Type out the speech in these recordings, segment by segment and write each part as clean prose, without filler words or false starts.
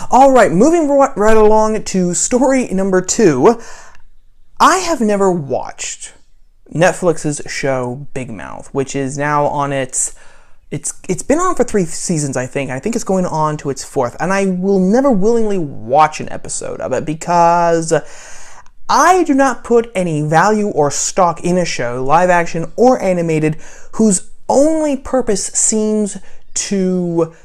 All right, moving right along to story number 2. I have never watched Netflix's show Big Mouth, which is now on it's been on for 3 seasons, I think. I think it's going on to its 4th, and I will never willingly watch an episode of it because I do not put any value or stock in a show, live action or animated, whose only purpose seems to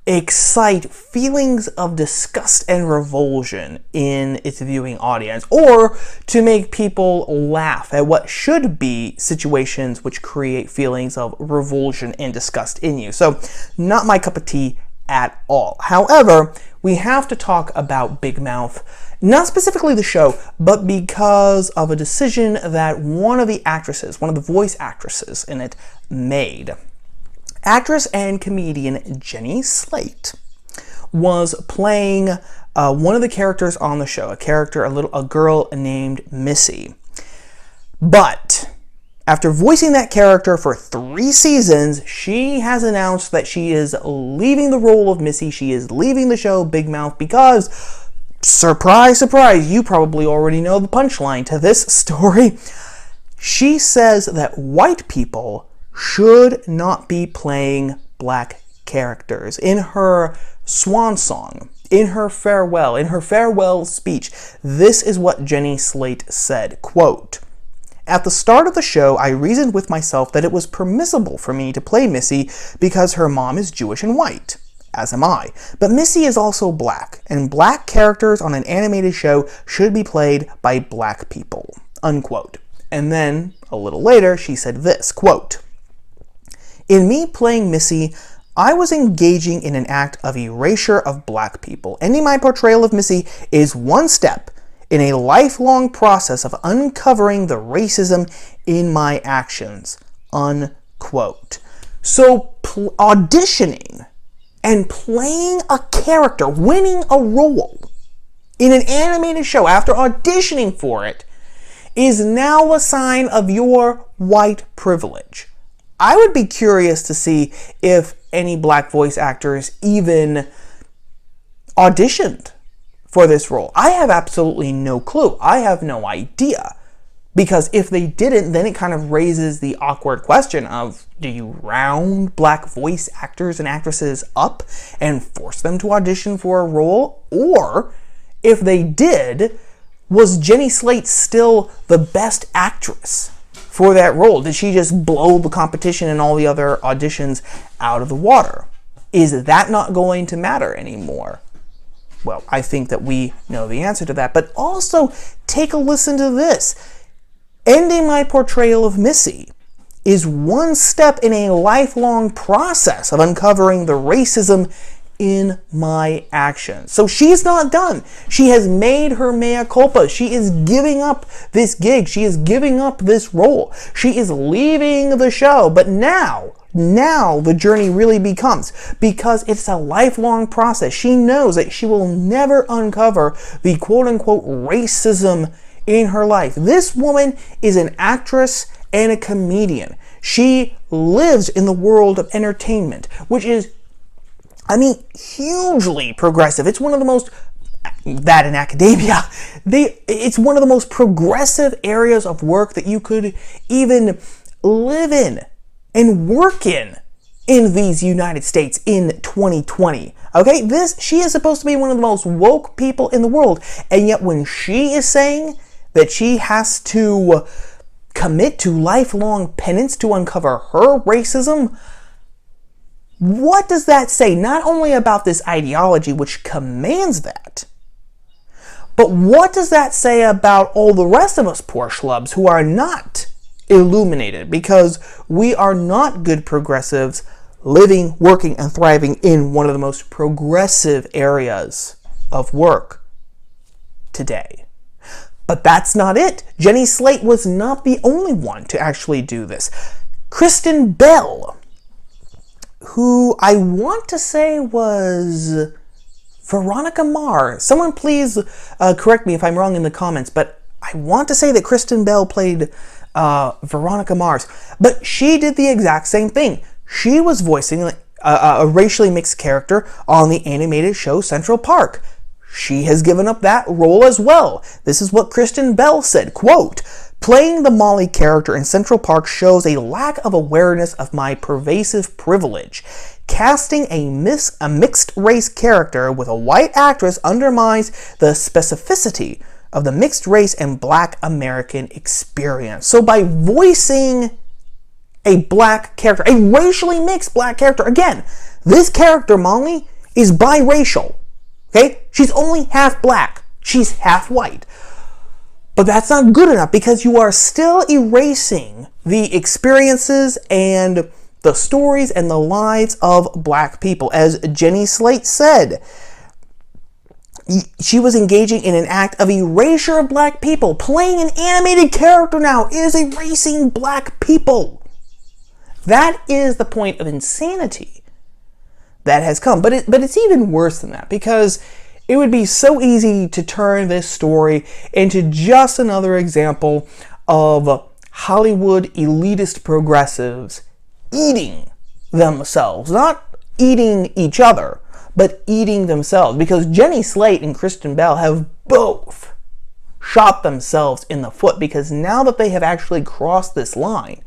excite feelings of disgust and revulsion in its viewing audience, or to make people laugh at what should be situations which create feelings of revulsion and disgust in you. So, not my cup of tea at all. However, we have to talk about Big Mouth, not specifically the show, but because of a decision that one of the voice actresses in it made. Actress and comedian Jenny Slate was playing one of the characters on the show, a girl named Missy. But after voicing that character for 3 seasons, she has announced that she is leaving the role of Missy. She is leaving the show Big Mouth because, surprise, surprise, you probably already know the punchline to this story. She says that white people should not be playing black characters. In her swan song, in her farewell speech, this is what Jenny Slate said, quote, "At the start of the show, I reasoned with myself that it was permissible for me to play Missy because her mom is Jewish and white, as am I. But Missy is also black, and black characters on an animated show should be played by black people," unquote. And then, a little later, she said this, quote, "In me playing Missy, I was engaging in an act of erasure of black people. Ending my portrayal of Missy is one step in a lifelong process of uncovering the racism in my actions," unquote. So auditioning and playing a character, winning a role in an animated show after auditioning for it, is now a sign of your white privilege. I would be curious to see if any black voice actors even auditioned for this role. I have absolutely no clue. I have no idea. Because if they didn't, then it kind of raises the awkward question of, do you round black voice actors and actresses up and force them to audition for a role? Or, if they did, was Jenny Slate still the best actress for that role? Did she just blow the competition and all the other auditions out of the water? Is that not going to matter anymore? Well, I think that we know the answer to that. But also, take a listen to this. Ending my portrayal of Missy is one step in a lifelong process of uncovering the racism in my actions. So she's not done. She has made her mea culpa. She is giving up this gig. She is giving up this role. She is leaving the show. But now the journey really becomes, because it's a lifelong process. She knows that she will never uncover the quote-unquote racism in her life. This woman is an actress and a comedian. She lives in the world of entertainment, which is, hugely progressive. It's one of the most, that in academia, it's one of the most progressive areas of work that you could even live in and work in these United States in 2020. Okay, she is supposed to be one of the most woke people in the world, and yet when she is saying that she has to commit to lifelong penance to uncover her racism, what does that say? Not only about this ideology which commands that, but what does that say about all the rest of us poor schlubs who are not illuminated? Because we are not good progressives living, working, and thriving in one of the most progressive areas of work today. But that's not it. Jenny Slate was not the only one to actually do this. Kristen Bell, who I want to say was Veronica Mars. Someone please correct me if I'm wrong in the comments, but I want to say that Kristen Bell played Veronica Mars. But she did the exact same thing. She was voicing a racially mixed character on the animated show Central Park. She has given up that role as well. This is what Kristen Bell said, quote, "Playing the Molly character in Central Park shows a lack of awareness of my pervasive privilege. Casting a mixed-race character with a white actress undermines the specificity of the mixed-race and Black American experience." So by voicing a Black character, a racially mixed Black character, again, this character, Molly, is biracial. Okay? She's only half Black. She's half white. But that's not good enough because you are still erasing the experiences and the stories and the lives of Black people. As Jenny Slate said, she was engaging in an act of erasure of Black people. Playing an animated character now is erasing Black people. That is the point of insanity that has come. But it's even worse than that, because it would be so easy to turn this story into just another example of Hollywood elitist progressives eating themselves. Not eating each other, but eating themselves. Because Jenny Slate and Kristen Bell have both shot themselves in the foot, because now that they have actually crossed this line,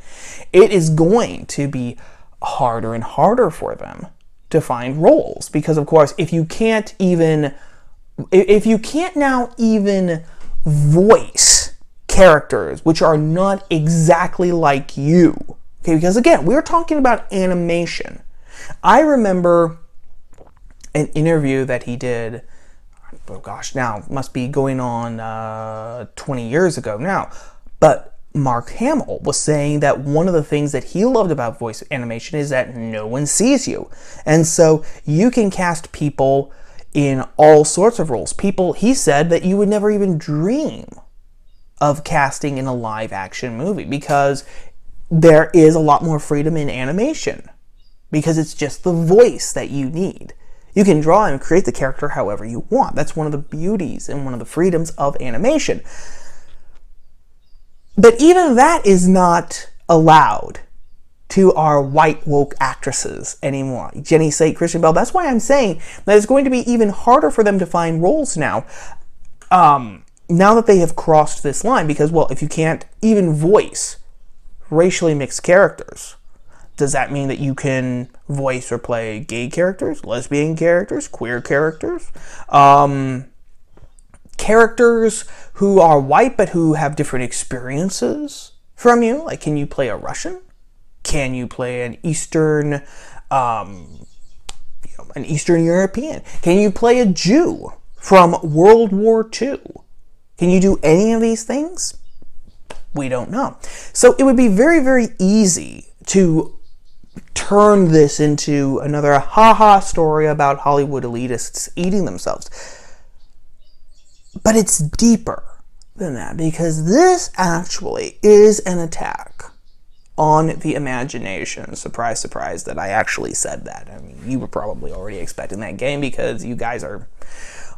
it is going to be harder and harder for them to find roles. Because, of course, if you can't now even voice characters which are not exactly like you, okay, because again, we're talking about animation. I remember an interview that he did, oh gosh, now must be going on 20 years ago now, but Mark Hamill was saying that one of the things that he loved about voice animation is that no one sees you. And so you can cast people in all sorts of roles. People, he said, that you would never even dream of casting in a live action movie, because there is a lot more freedom in animation, because it's just the voice that you need. You can draw and create the character however you want. That's one of the beauties and one of the freedoms of animation. But even that is not allowed to our white woke actresses anymore. Jenny Slate, Kristen Bell. That's why I'm saying that it's going to be even harder for them to find roles now. Now that they have crossed this line, because, well, if you can't even voice racially mixed characters, does that mean that you can voice or play gay characters, lesbian characters, queer characters, characters who are white but who have different experiences from you? Like, can you play a Russian? Can you play an Eastern European? Can you play a Jew from World War II? Can you do any of these things? We don't know. So it would be very, very easy to turn this into another ha-ha story about Hollywood elitists eating themselves. But it's deeper than that, because this actually is an attack on the imagination. Surprise, surprise that I actually said that. I mean, you were probably already expecting that game, because you guys are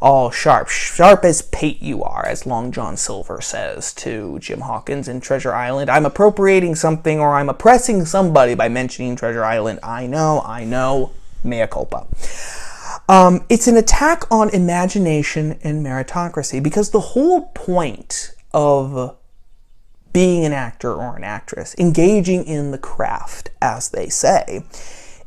all sharp. Sharp as Pate you are, as Long John Silver says to Jim Hawkins in Treasure Island. I'm appropriating something, or I'm oppressing somebody by mentioning Treasure Island. I know, mea culpa. It's an attack on imagination and meritocracy, because the whole point of being an actor or an actress, engaging in the craft, as they say,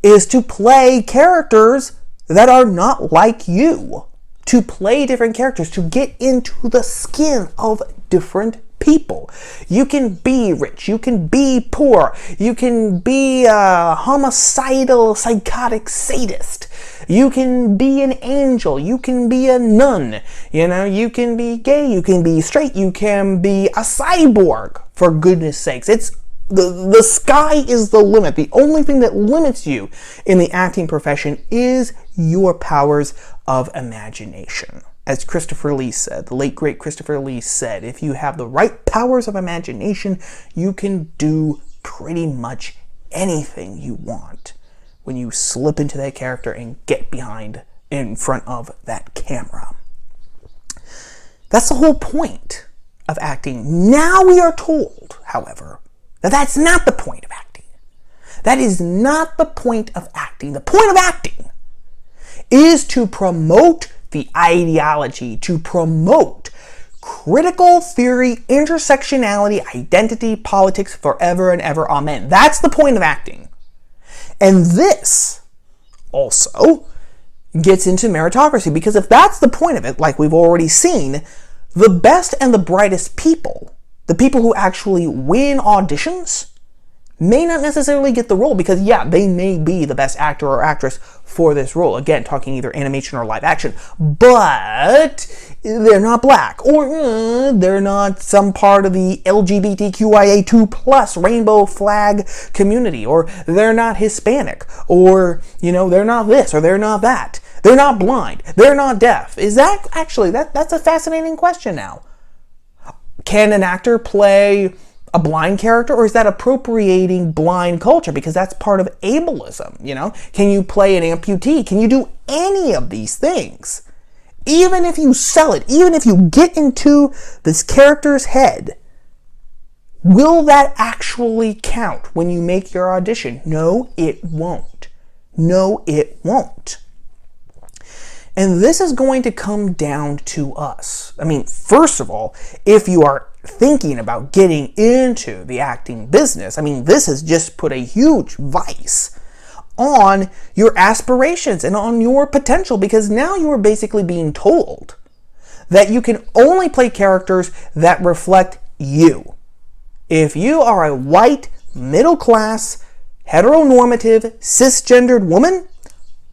is to play characters that are not like you. To play different characters, to get into the skin of different people. You can be rich, you can be poor, you can be a homicidal, psychotic sadist, you can be an angel, you can be a nun, you can be gay, you can be straight, you can be a cyborg, for goodness sakes. It's the sky is the limit. The only thing that limits you in the acting profession is your powers of imagination. As Christopher Lee said, the late great Christopher Lee said, if you have the right powers of imagination, you can do pretty much anything you want when you slip into that character and get in front of that camera. That's the whole point of acting. Now we are told, however, that that's not the point of acting. That is not the point of acting. The point of acting is to promote the ideology, to promote critical theory, intersectionality, identity, politics, forever and ever, amen. That's the point of acting. And this also gets into meritocracy, because if that's the point of it, like we've already seen, the best and the brightest people, the people who actually win auditions, may not necessarily get the role, because they may be the best actor or actress for this role. Again, talking either animation or live action, but they're not black, or they're not some part of the LGBTQIA2+ rainbow flag community, or they're not Hispanic, or they're not this or they're not that. They're not blind. They're not deaf. Is that actually that's a fascinating question now. Can an actor play a blind character, or is that appropriating blind culture? Because that's part of ableism, Can you play an amputee? Can you do any of these things? Even if you sell it, even if you get into this character's head, will that actually count when you make your audition? No, it won't. No, it won't. And this is going to come down to us. I mean, first of all, if you are thinking about getting into the acting business, this has just put a huge vice on your aspirations and on your potential, because now you are basically being told that you can only play characters that reflect you. If you are a white, middle-class, heteronormative, cisgendered woman,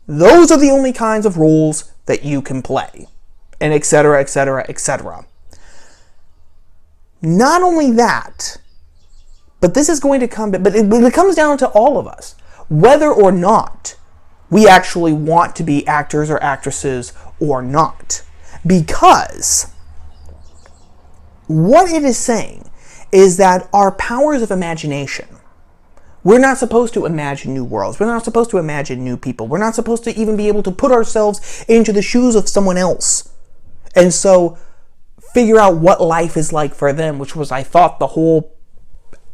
those are the only kinds of roles that you can play, and etc., etc., etc. Not only that, but this is going to come, but it comes down to all of us, whether or not we actually want to be actors or actresses or not. Because what it is saying is that our powers of imagination, we're not supposed to imagine new worlds. We're not supposed to imagine new people. We're not supposed to even be able to put ourselves into the shoes of someone else. And so figure out what life is like for them, which was, I thought,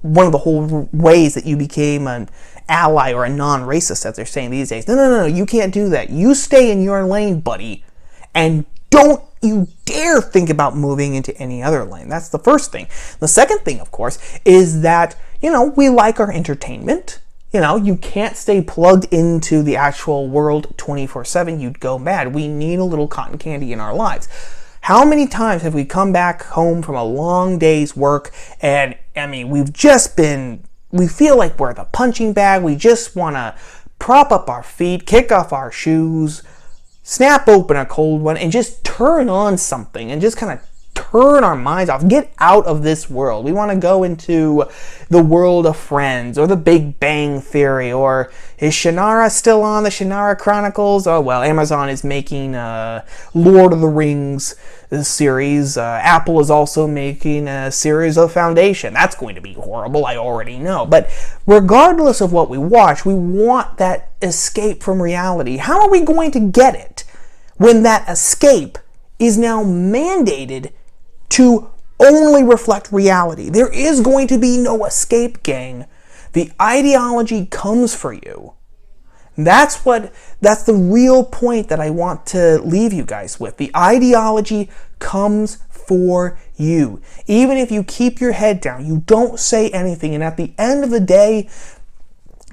one of the whole ways that you became an ally or a non-racist, as they're saying these days. No, you can't do that. You stay in your lane, buddy, and don't you dare think about moving into any other lane. That's the first thing. The second thing, of course, is that, we like our entertainment. You can't stay plugged into the actual world 24/7. You'd go mad. We need a little cotton candy in our lives. How many times have we come back home from a long day's work and, we feel like we're the punching bag. We just want to prop up our feet, kick off our shoes, snap open a cold one, and just turn on something and just kind of turn our minds off. Get out of this world. We want to go into the world of Friends or the Big Bang Theory, or is Shannara still on the Shannara Chronicles? Oh, well, Amazon is making Lord of the Rings series. Apple is also making a series of Foundation. That's going to be horrible, I already know. But regardless of what we watch, we want that escape from reality. How are we going to get it when that escape is now mandated to only reflect reality? There is going to be no escape, gang. The ideology comes for you. That's the real point that I want to leave you guys with. The ideology comes for you. Even if you keep your head down, you don't say anything, and at the end of the day,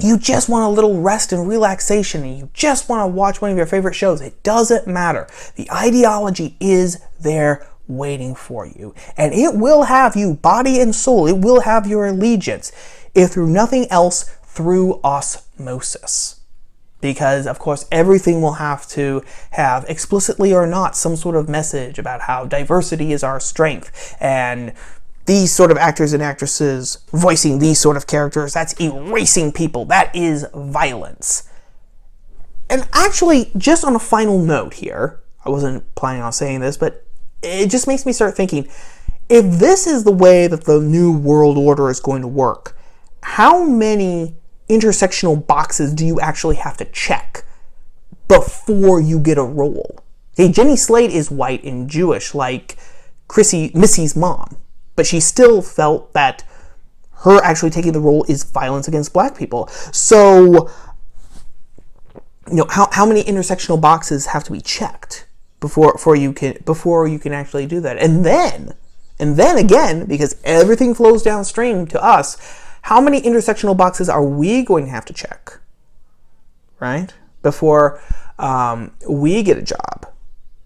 you just want a little rest and relaxation, and you just want to watch one of your favorite shows. It doesn't matter. The ideology is there waiting for you. And it will have you, body and soul. It will have your allegiance, if through nothing else, through osmosis. Because, of course, everything will have to have, explicitly or not, some sort of message about how diversity is our strength, and these sort of actors and actresses voicing these sort of characters, that's erasing people. That is violence. And actually, just on a final note here, I wasn't planning on saying this, but it just makes me start thinking, if this is the way that the new world order is going to work, how many intersectional boxes do you actually have to check before you get a role? Okay, Jenny Slate is white and Jewish, like Missy's mom, but she still felt that her actually taking the role is violence against black people. So, how many intersectional boxes have to be checked before you can actually do that? And then again, because everything flows downstream to us, how many intersectional boxes are we going to have to check, right? Before we get a job,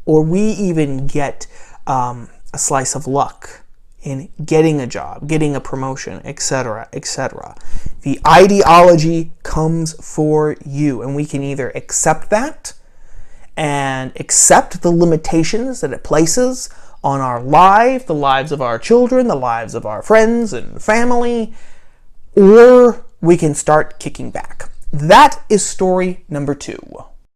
or we even get a slice of luck in getting a job, getting a promotion, etc., etc. The ideology comes for you, and we can either accept that and accept the limitations that it places on our life, the lives of our children, the lives of our friends and family, or we can start kicking back. That is story number 2.